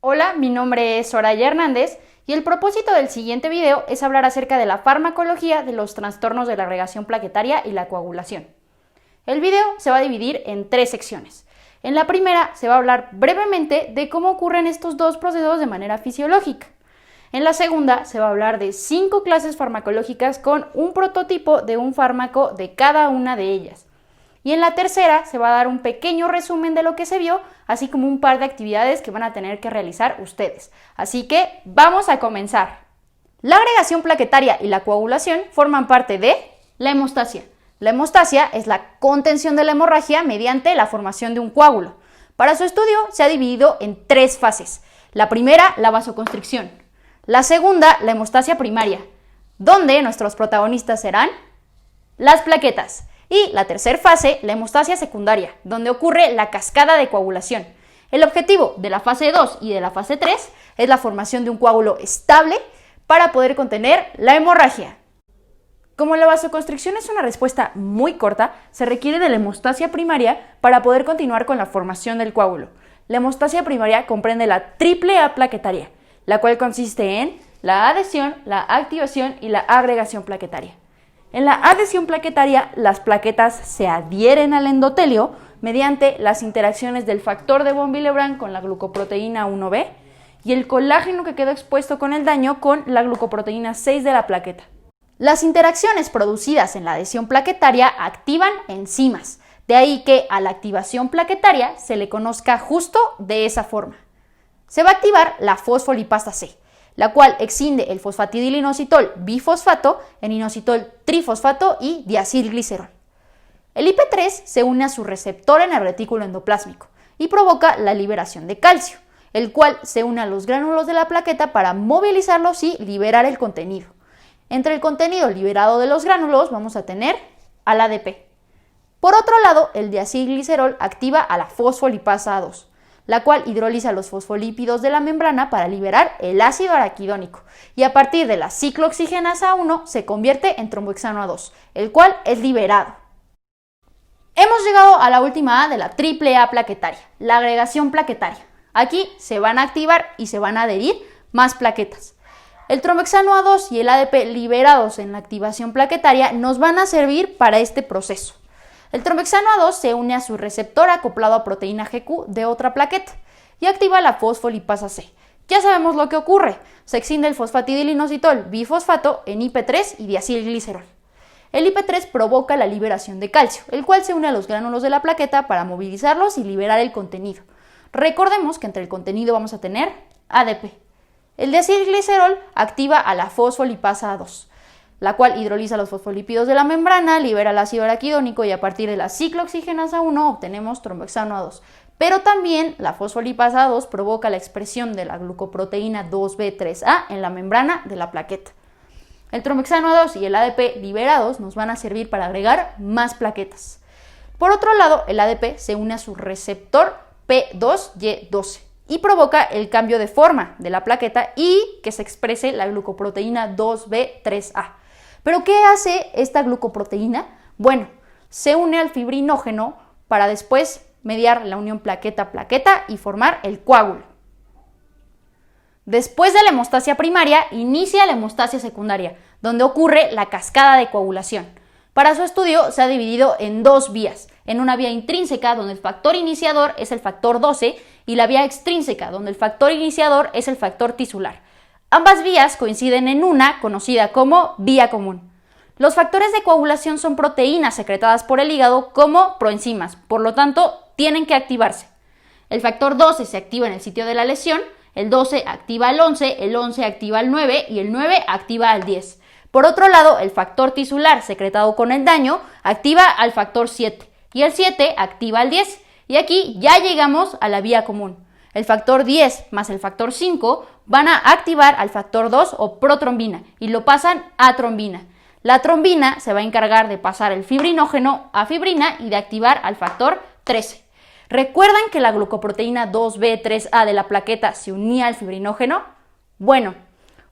Hola, mi nombre es Soraya Hernández y el propósito del siguiente video es hablar acerca de la farmacología de los trastornos de la agregación plaquetaria y la coagulación. El video se va a dividir en 3 secciones. En la primera se va a hablar brevemente de cómo ocurren estos dos procesos de manera fisiológica. En la segunda se va a hablar de 5 clases farmacológicas con un prototipo de un fármaco de cada una de ellas. Y en la tercera se va a dar un pequeño resumen de lo que se vio, así como un par de actividades que van a tener que realizar ustedes. Así que vamos a comenzar. La agregación plaquetaria y la coagulación forman parte de la hemostasia. La hemostasia es la contención de la hemorragia mediante la formación de un coágulo. Para su estudio se ha dividido en 3 fases. La primera, la vasoconstricción. La segunda, la hemostasia primaria, donde nuestros protagonistas serán las plaquetas. Y la tercera fase, la hemostasia secundaria, donde ocurre la cascada de coagulación. El objetivo de la fase 2 y de la fase 3 es la formación de un coágulo estable para poder contener la hemorragia. Como la vasoconstricción es una respuesta muy corta, se requiere de la hemostasia primaria para poder continuar con la formación del coágulo. La hemostasia primaria comprende la AAA plaquetaria, la cual consiste en la adhesión, la activación y la agregación plaquetaria. En la adhesión plaquetaria, las plaquetas se adhieren al endotelio mediante las interacciones del factor de von Willebrand con la glucoproteína 1b y el colágeno que quedó expuesto con el daño con la glucoproteína 6 de la plaqueta. Las interacciones producidas en la adhesión plaquetaria activan enzimas, de ahí que a la activación plaquetaria se le conozca justo de esa forma. Se va a activar la fosfolipasa C, la cual exciende el fosfatidilinositol bifosfato en inositol trifosfato y diacilglicerol. El IP3 se une a su receptor en el retículo endoplásmico y provoca la liberación de calcio, el cual se une a los gránulos de la plaqueta para movilizarlos y liberar el contenido. Entre el contenido liberado de los gránulos vamos a tener al ADP. Por otro lado, el diacilglicerol activa a la fosfolipasa A2, la cual hidroliza los fosfolípidos de la membrana para liberar el ácido araquidónico y a partir de la ciclooxigenasa 1 se convierte en trombohexano A2, el cual es liberado. Hemos llegado a la última A de la AAA plaquetaria, la agregación plaquetaria. Aquí se van a activar y se van a adherir más plaquetas. El trombohexano A2 y el ADP liberados en la activación plaquetaria nos van a servir para este proceso. El trombohexano A2 se une a su receptor acoplado a proteína GQ de otra plaqueta y activa la fosfolipasa C. Ya sabemos lo que ocurre. Se exciende el fosfatidilinositol bifosfato en IP3 y diacilglicerol. El IP3 provoca la liberación de calcio, el cual se une a los gránulos de la plaqueta para movilizarlos y liberar el contenido. Recordemos que entre el contenido vamos a tener ADP. El diacilglicerol activa a la fosfolipasa A2, la cual hidroliza los fosfolípidos de la membrana, libera el ácido araquidónico y a partir de la ciclooxigenasa 1 obtenemos trombohexano A2. Pero también la fosfolipasa A2 provoca la expresión de la glucoproteína 2B3A en la membrana de la plaqueta. El trombohexano A2 y el ADP liberados nos van a servir para agregar más plaquetas. Por otro lado, el ADP se une a su receptor P2Y12 y provoca el cambio de forma de la plaqueta y que se exprese la glucoproteína 2B3A. ¿Pero qué hace esta glucoproteína? Bueno, se une al fibrinógeno para después mediar la unión plaqueta-plaqueta y formar el coágulo. Después de la hemostasia primaria, inicia la hemostasia secundaria, donde ocurre la cascada de coagulación. Para su estudio se ha dividido en 2 vías, en una vía intrínseca donde el factor iniciador es el factor 12 y la vía extrínseca donde el factor iniciador es el factor tisular. Ambas vías coinciden en una conocida como vía común. Los factores de coagulación son proteínas secretadas por el hígado como proenzimas, por lo tanto tienen que activarse. El factor 12 se activa en el sitio de la lesión, el 12 activa al 11, el 11 activa al 9 y el 9 activa al 10. Por otro lado, el factor tisular secretado con el daño activa al factor 7 y el 7 activa al 10. Y aquí ya llegamos a la vía común. El factor 10 más el factor 5 van a activar al factor 2 o protrombina y lo pasan a trombina. La trombina se va a encargar de pasar el fibrinógeno a fibrina y de activar al factor 13. ¿Recuerdan que la glucoproteína 2B3A de la plaqueta se unía al fibrinógeno? Bueno,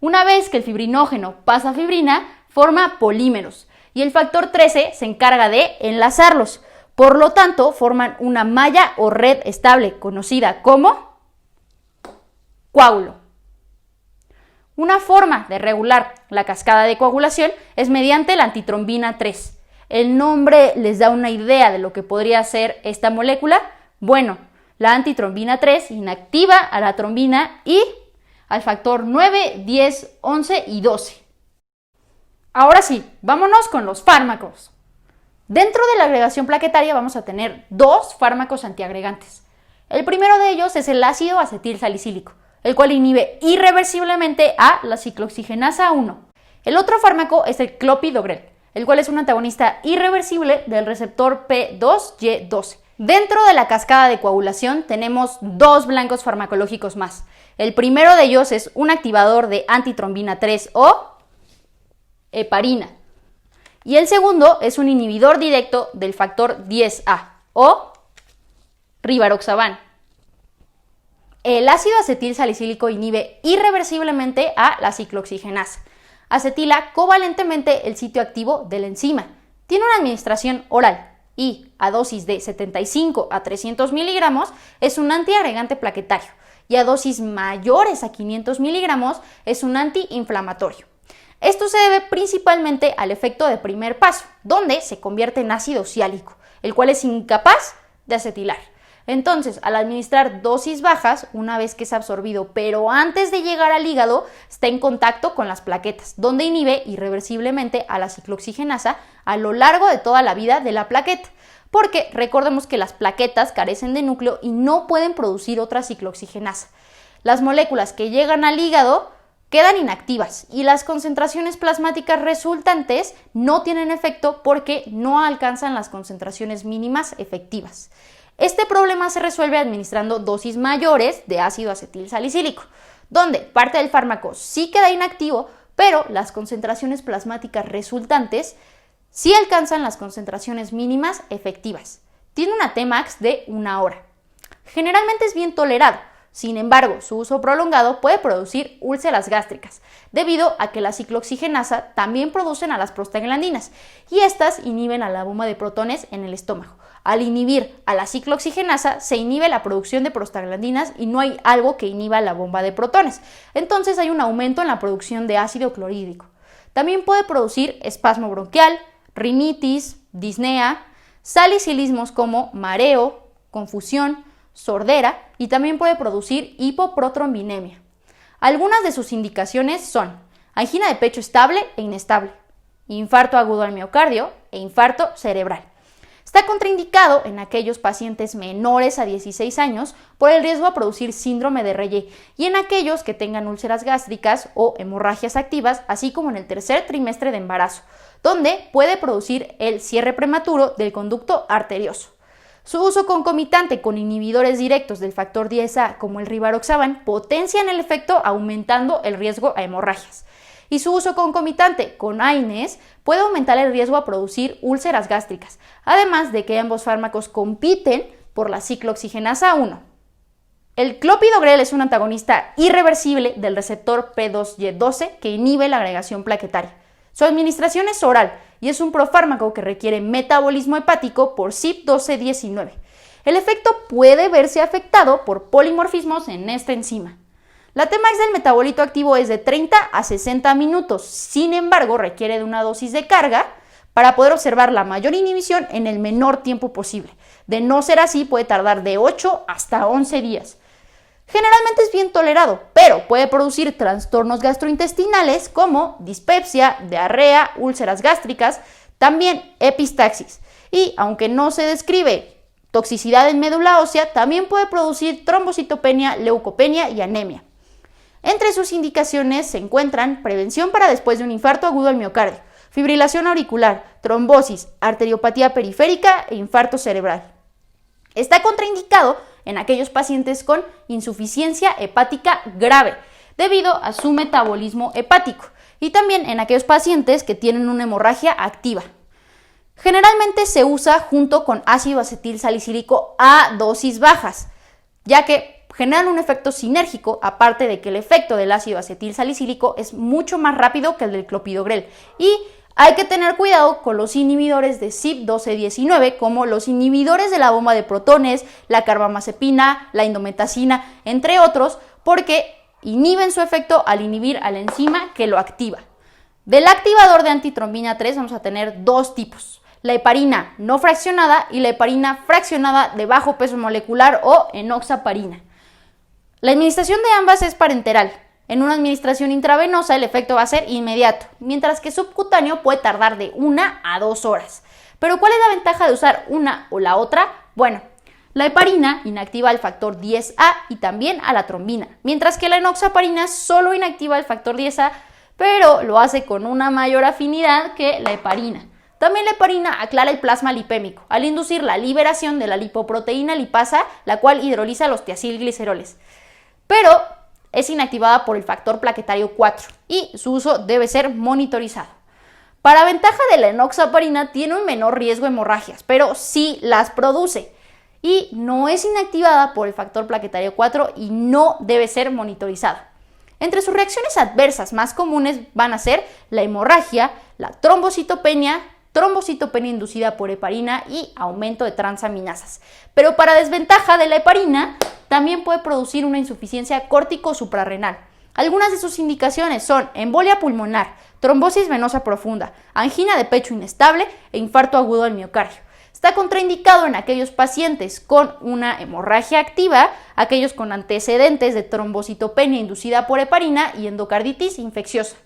una vez que el fibrinógeno pasa a fibrina, forma polímeros y el factor 13 se encarga de enlazarlos. Por lo tanto, forman una malla o red estable conocida como coágulo. Una forma de regular la cascada de coagulación es mediante la antitrombina 3. ¿El nombre les da una idea de lo que podría ser esta molécula? Bueno, la antitrombina 3 inactiva a la trombina y al factor 9, 10, 11 y 12. Ahora sí, vámonos con los fármacos. Dentro de la agregación plaquetaria vamos a tener dos fármacos antiagregantes. El primero de ellos es el ácido acetil salicílico, el cual inhibe irreversiblemente a la ciclooxigenasa 1. El otro fármaco es el clopidogrel, el cual es un antagonista irreversible del receptor P2Y12. Dentro de la cascada de coagulación tenemos dos blancos farmacológicos más. El primero de ellos es un activador de antitrombina 3 o heparina. Y el segundo es un inhibidor directo del factor 10A o rivaroxaban. El ácido acetil salicílico inhibe irreversiblemente a la ciclooxigenasa. Acetila covalentemente el sitio activo de la enzima. Tiene una administración oral y a dosis de 75 a 300 miligramos es un antiagregante plaquetario y a dosis mayores a 500 miligramos es un antiinflamatorio. Esto se debe principalmente al efecto de primer paso, donde se convierte en ácido siálico, el cual es incapaz de acetilar. Entonces, al administrar dosis bajas, una vez que es absorbido, pero antes de llegar al hígado, está en contacto con las plaquetas, donde inhibe irreversiblemente a la ciclooxigenasa a lo largo de toda la vida de la plaqueta. Porque recordemos que las plaquetas carecen de núcleo y no pueden producir otra ciclooxigenasa. Las moléculas que llegan al hígado quedan inactivas y las concentraciones plasmáticas resultantes no tienen efecto porque no alcanzan las concentraciones mínimas efectivas. Este problema se resuelve administrando dosis mayores de ácido acetil salicílico, donde parte del fármaco sí queda inactivo, pero las concentraciones plasmáticas resultantes sí alcanzan las concentraciones mínimas efectivas. Tiene una Tmax de 1 hora. Generalmente es bien tolerado. Sin embargo, su uso prolongado puede producir úlceras gástricas, debido a que la ciclooxigenasa también producen a las prostaglandinas y estas inhiben a la bomba de protones en el estómago. Al inhibir a la ciclooxigenasa, se inhibe la producción de prostaglandinas y no hay algo que inhiba la bomba de protones. Entonces hay un aumento en la producción de ácido clorhídrico. También puede producir espasmo bronquial, rinitis, disnea, salicilismos como mareo, confusión, sordera y también puede producir hipoprotrombinemia. Algunas de sus indicaciones son angina de pecho estable e inestable, infarto agudo al miocardio e infarto cerebral. Está contraindicado en aquellos pacientes menores a 16 años por el riesgo a producir síndrome de Reye y en aquellos que tengan úlceras gástricas o hemorragias activas, así como en el tercer trimestre de embarazo, donde puede producir el cierre prematuro del conducto arterioso. Su uso concomitante con inhibidores directos del factor 10A como el rivaroxaban potencian el efecto aumentando el riesgo a hemorragias. Y su uso concomitante con AINES puede aumentar el riesgo a producir úlceras gástricas, además de que ambos fármacos compiten por la ciclooxigenasa 1. El clopidogrel es un antagonista irreversible del receptor P2Y12 que inhibe la agregación plaquetaria. Su administración es oral y es un profármaco que requiere metabolismo hepático por CYP1219. El efecto puede verse afectado por polimorfismos en esta enzima. La Tmax del metabolito activo es de 30 a 60 minutos, sin embargo requiere de una dosis de carga para poder observar la mayor inhibición en el menor tiempo posible. De no ser así, puede tardar de 8 hasta 11 días. Generalmente es bien tolerado, pero puede producir trastornos gastrointestinales como dispepsia, diarrea, úlceras gástricas, también epistaxis. Y aunque no se describe toxicidad en médula ósea, también puede producir trombocitopenia, leucopenia y anemia. Entre sus indicaciones se encuentran prevención para después de un infarto agudo al miocardio, fibrilación auricular, trombosis, arteriopatía periférica e infarto cerebral. Está contraindicado en aquellos pacientes con insuficiencia hepática grave, debido a su metabolismo hepático, y también en aquellos pacientes que tienen una hemorragia activa. Generalmente se usa junto con ácido acetil salicílico a dosis bajas, ya que generan un efecto sinérgico, aparte de que el efecto del ácido acetil salicílico es mucho más rápido que el del clopidogrel. Y hay que tener cuidado con los inhibidores de CYP1219, como los inhibidores de la bomba de protones, la carbamazepina, la indometacina, entre otros, porque inhiben su efecto al inhibir a la enzima que lo activa. Del activador de antitrombina 3 vamos a tener dos tipos: la heparina no fraccionada y la heparina fraccionada de bajo peso molecular o enoxaparina. La administración de ambas es parenteral. En una administración intravenosa el efecto va a ser inmediato, mientras que subcutáneo puede tardar de 1 a 2 horas. ¿Pero cuál es la ventaja de usar una o la otra? Bueno, la heparina inactiva el factor 10A y también a la trombina, mientras que la enoxaparina solo inactiva el factor 10A, pero lo hace con una mayor afinidad que la heparina. También la heparina aclara el plasma lipémico al inducir la liberación de la lipoproteína lipasa, la cual hidroliza los tiacilgliceroles. Pero es inactivada por el factor plaquetario 4 y su uso debe ser monitorizado. Para ventaja de la enoxaparina, tiene un menor riesgo de hemorragias, pero sí las produce y no es inactivada por el factor plaquetario 4 y no debe ser monitorizada. Entre sus reacciones adversas más comunes van a ser la hemorragia, la trombocitopenia inducida por heparina y aumento de transaminasas. Pero para desventaja de la heparina, también puede producir una insuficiencia córtico-suprarrenal. Algunas de sus indicaciones son embolia pulmonar, trombosis venosa profunda, angina de pecho inestable e infarto agudo del miocardio. Está contraindicado en aquellos pacientes con una hemorragia activa, aquellos con antecedentes de trombocitopenia inducida por heparina y endocarditis infecciosa.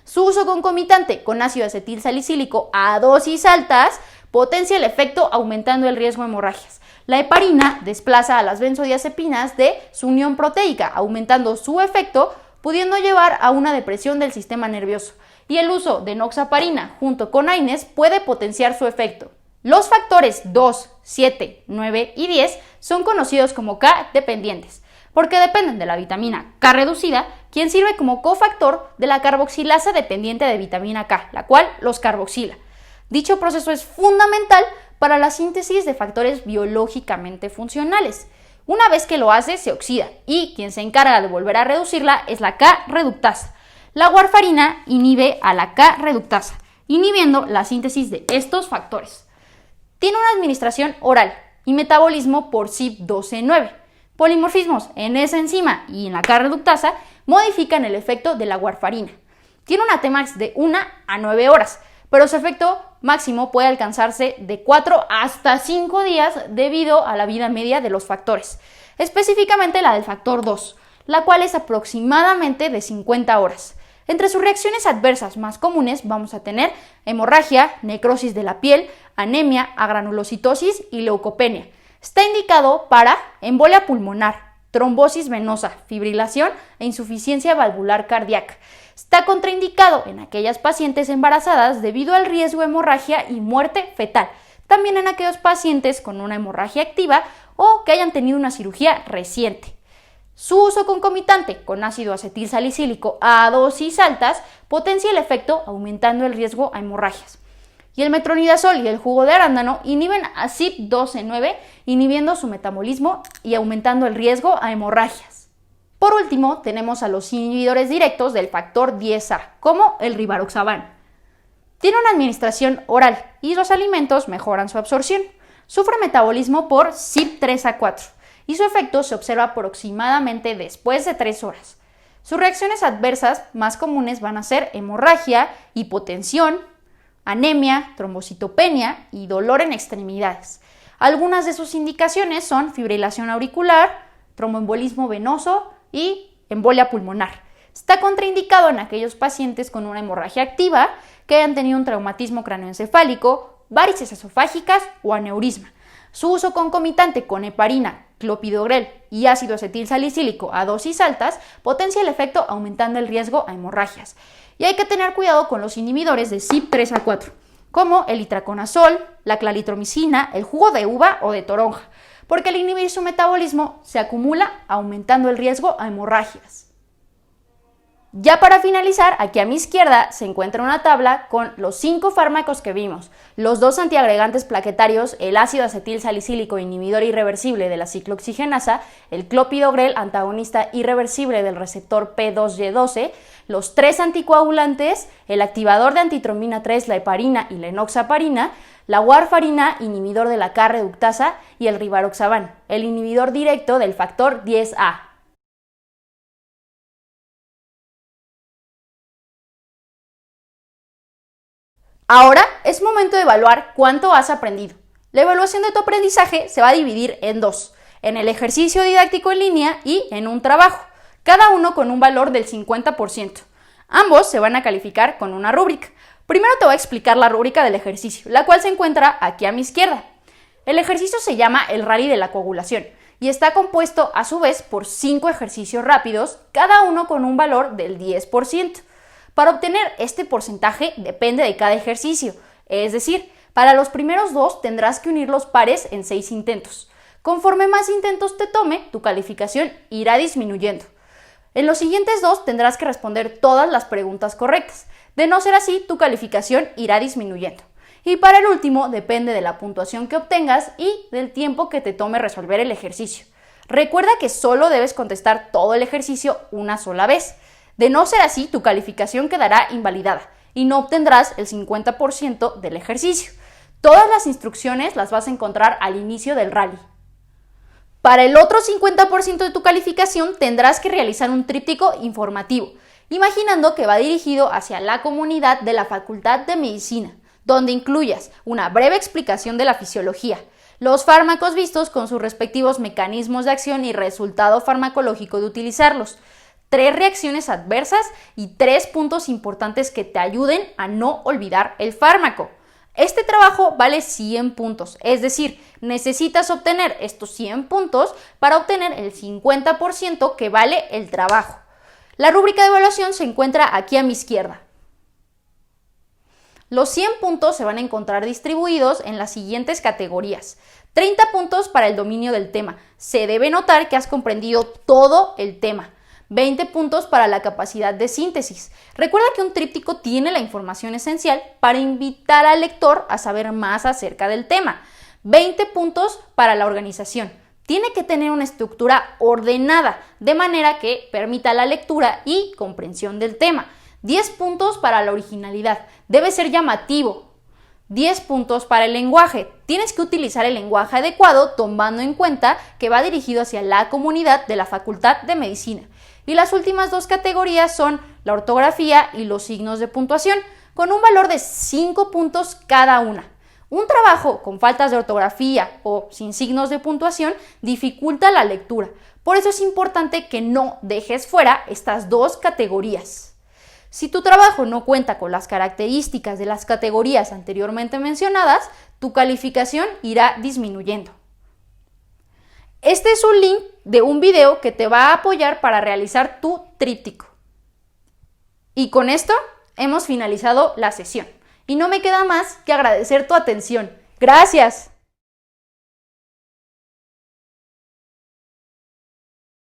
Su uso concomitante con ácido acetil salicílico a dosis altas potencia el efecto aumentando el riesgo de hemorragias. La heparina desplaza a las benzodiazepinas de su unión proteica, aumentando su efecto, pudiendo llevar a una depresión del sistema nervioso. Y el uso de enoxaparina junto con AINES puede potenciar su efecto. Los factores 2, 7, 9 y 10 son conocidos como K dependientes, porque dependen de la vitamina K reducida, quien sirve como cofactor de la carboxilasa dependiente de vitamina K, la cual los carboxila. Dicho proceso es fundamental para la síntesis de factores biológicamente funcionales. Una vez que lo hace, se oxida y quien se encarga de volver a reducirla es la K-reductasa. La warfarina inhibe a la K-reductasa, inhibiendo la síntesis de estos factores. Tiene una administración oral y metabolismo por CYP12-9. Polimorfismos en esa enzima y en la K-reductasa modifican el efecto de la warfarina. Tiene una Tmax de 1 a 9 horas, pero su efecto máximo puede alcanzarse de 4 hasta 5 días debido a la vida media de los factores, específicamente la del factor 2, la cual es aproximadamente de 50 horas. Entre sus reacciones adversas más comunes vamos a tener hemorragia, necrosis de la piel, anemia, agranulocitosis y leucopenia. Está indicado para embolia pulmonar, trombosis venosa, fibrilación e insuficiencia valvular cardíaca. Está contraindicado en aquellas pacientes embarazadas debido al riesgo de hemorragia y muerte fetal. También en aquellos pacientes con una hemorragia activa o que hayan tenido una cirugía reciente. Su uso concomitante con ácido acetil salicílico a dosis altas potencia el efecto aumentando el riesgo a hemorragias. Y el metronidazol y el jugo de arándano inhiben a CYP12-9, inhibiendo su metabolismo y aumentando el riesgo a hemorragias. Por último, tenemos a los inhibidores directos del factor 10A, como el rivaroxaban. Tiene una administración oral y los alimentos mejoran su absorción. Sufre metabolismo por CYP3A4 y su efecto se observa aproximadamente después de 3 horas. Sus reacciones adversas más comunes van a ser hemorragia, hipotensión, anemia, trombocitopenia y dolor en extremidades. Algunas de sus indicaciones son fibrilación auricular, tromboembolismo venoso y embolia pulmonar. Está contraindicado en aquellos pacientes con una hemorragia activa que hayan tenido un traumatismo cráneoencefálico, varices esofágicas o aneurisma. Su uso concomitante con heparina, clopidogrel y ácido acetil salicílico a dosis altas potencia el efecto aumentando el riesgo a hemorragias. Y hay que tener cuidado con los inhibidores de CYP3A4, como el itraconazol, la claritromicina, el jugo de uva o de toronja, porque al inhibir su metabolismo se acumula aumentando el riesgo a hemorragias. Ya para finalizar, aquí a mi izquierda se encuentra una tabla con los 5 fármacos que vimos, los 2 antiagregantes plaquetarios, el ácido acetil salicílico inhibidor irreversible de la ciclooxigenasa, el clopidogrel antagonista irreversible del receptor P2Y12, los 3 anticoagulantes, el activador de antitrombina 3, la heparina y la enoxaparina, la warfarina, inhibidor de la K-reductasa y el rivaroxaban, el inhibidor directo del factor 10A. Ahora es momento de evaluar cuánto has aprendido. La evaluación de tu aprendizaje se va a dividir en dos, en el ejercicio didáctico en línea y en un trabajo, cada uno con un valor del 50%. Ambos se van a calificar con una rúbrica. Primero te voy a explicar la rúbrica del ejercicio, la cual se encuentra aquí a mi izquierda. El ejercicio se llama el rally de la coagulación y está compuesto a su vez por 5 ejercicios rápidos, cada uno con un valor del 10%. Para obtener este porcentaje depende de cada ejercicio, es decir, para los primeros 2 tendrás que unir los pares en 6 intentos. Conforme más intentos te tome, tu calificación irá disminuyendo. En los siguientes 2 tendrás que responder todas las preguntas correctas. De no ser así, tu calificación irá disminuyendo. Y para el último, depende de la puntuación que obtengas y del tiempo que te tome resolver el ejercicio. Recuerda que solo debes contestar todo el ejercicio una sola vez. De no ser así, tu calificación quedará invalidada y no obtendrás el 50% del ejercicio. Todas las instrucciones las vas a encontrar al inicio del rally. Para el otro 50% de tu calificación tendrás que realizar un tríptico informativo, imaginando que va dirigido hacia la comunidad de la Facultad de Medicina, donde incluyas una breve explicación de la fisiología, los fármacos vistos con sus respectivos mecanismos de acción y resultado farmacológico de utilizarlos, 3 reacciones adversas y 3 puntos importantes que te ayuden a no olvidar el fármaco. Este trabajo vale 100 puntos, es decir, necesitas obtener estos 100 puntos para obtener el 50% que vale el trabajo. La rúbrica de evaluación se encuentra aquí a mi izquierda. Los 100 puntos se van a encontrar distribuidos en las siguientes categorías. 30 puntos para el dominio del tema. Se debe notar que has comprendido todo el tema. 20 puntos para la capacidad de síntesis. Recuerda que un tríptico tiene la información esencial para invitar al lector a saber más acerca del tema. 20 puntos para la organización. Tiene que tener una estructura ordenada, de manera que permita la lectura y comprensión del tema. 10 puntos para la originalidad. Debe ser llamativo. 10 puntos para el lenguaje. Tienes que utilizar el lenguaje adecuado tomando en cuenta que va dirigido hacia la comunidad de la Facultad de Medicina. Y las últimas 2 categorías son la ortografía y los signos de puntuación, con un valor de 5 puntos cada una. Un trabajo con faltas de ortografía o sin signos de puntuación dificulta la lectura. Por eso es importante que no dejes fuera estas 2 categorías. Si tu trabajo no cuenta con las características de las categorías anteriormente mencionadas, tu calificación irá disminuyendo. Este es un link de un video que te va a apoyar para realizar tu tríptico. Y con esto hemos finalizado la sesión. Y no me queda más que agradecer tu atención. ¡Gracias!